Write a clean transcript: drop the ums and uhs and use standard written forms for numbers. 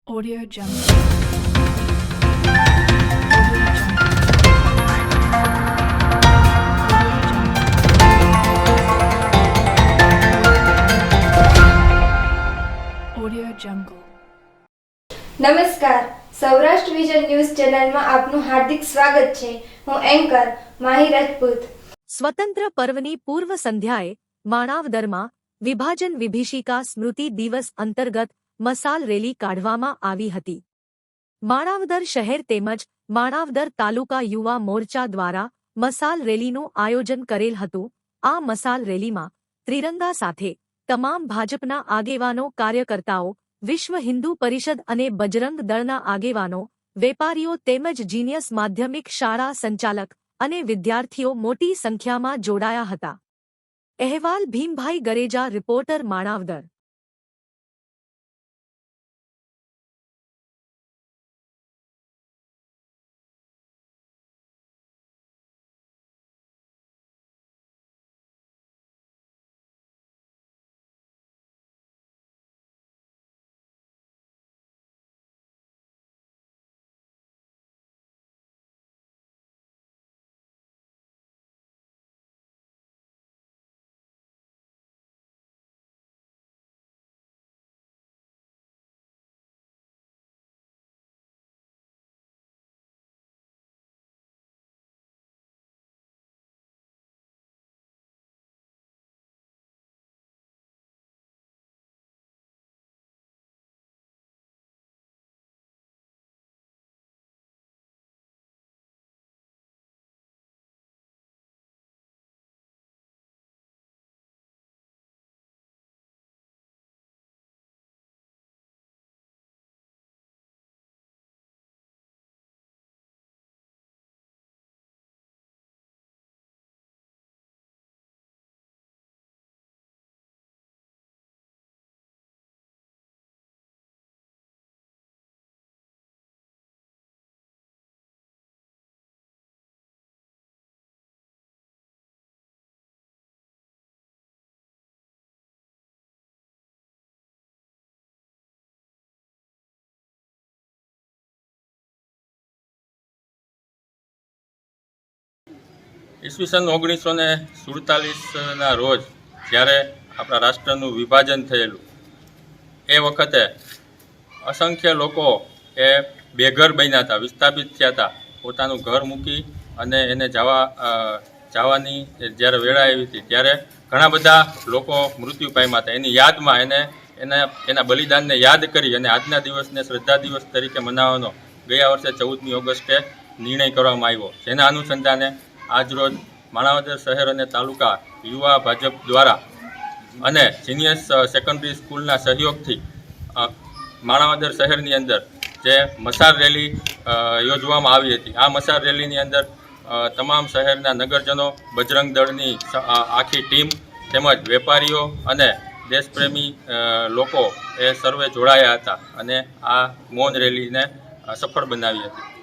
Audio Jungle. Audio Jungle. નમસ્કાર, Saurashtra vision news ચેનલમાં આપનું હાર્દિક સ્વાગત છે. હું એન્કર માહી રાજપૂત. સ્વતંત્ર પર્વની પૂર્વ સંધ્યાએ માણાવદરમાં વિભાજન વિભીષિકા સ્મૃતિ દિવસ અંતર્ગત મસાલ રેલી કાઢવામાં આવી હતી. માણાવદર શહેર તેમજ માણાવદર તાલુકા યુવા મોરચા દ્વારા મસાલ રેલીનું આયોજન કરેલ હતું. આ મસાલ રેલીમાં ત્રિરંગા સાથે તમામ ભાજપના આગેવાનો, કાર્યકર્તાઓ, વિશ્વ હિન્દુ પરિષદ અને બજરંગ દળના આગેવાનો, વેપારીઓ તેમજ જીનિયસ માધ્યમિક શાળા સંચાલક અને વિદ્યાર્થીઓ મોટી સંખ્યામાં જોડાયા હતા. અહેવાલ ભીમભાઈ ગરેજા, રિપોર્ટર માણાવદર. ઈસવીસન 1947ના રોજ જ્યારે આપણા રાષ્ટ્રનું વિભાજન થયેલું એ વખતે અસંખ્ય લોકો એ બેઘર બન્યા હતા, વિસ્થાપિત થયા હતા. પોતાનું ઘર મૂકી અને એને જવાની જ્યારે વેળા આવી હતી ત્યારે ઘણા બધા લોકો મૃત્યુ પામ્યા હતા. એની યાદમાં એના બલિદાનને યાદ કરી અને આજના દિવસને શ્રદ્ધા દિવસ તરીકે મનાવવાનો ગયા વર્ષે 14મી ઓગસ્ટે નિર્ણય કરવામાં આવ્યો. જેના અનુસંધાને આજરોજ માણાવદર શહેર અને તાલુકા યુવા ભાજપ દ્વારા અને સિનિયર સેકન્ડરી સ્કૂલના સહયોગથી માણાવદર શહેરની અંદર જે મસાલ રેલી યોજવામાં આવી હતી. આ મસાલ રેલીની અંદર તમામ શહેરના નગરજનો, બજરંગ દળની આખી ટીમ તેમજ વેપારીઓ અને દેશપ્રેમી લોકો એ સર્વે જોડાયા હતા અને આ મૌન રેલીને સફળ બનાવી હતી.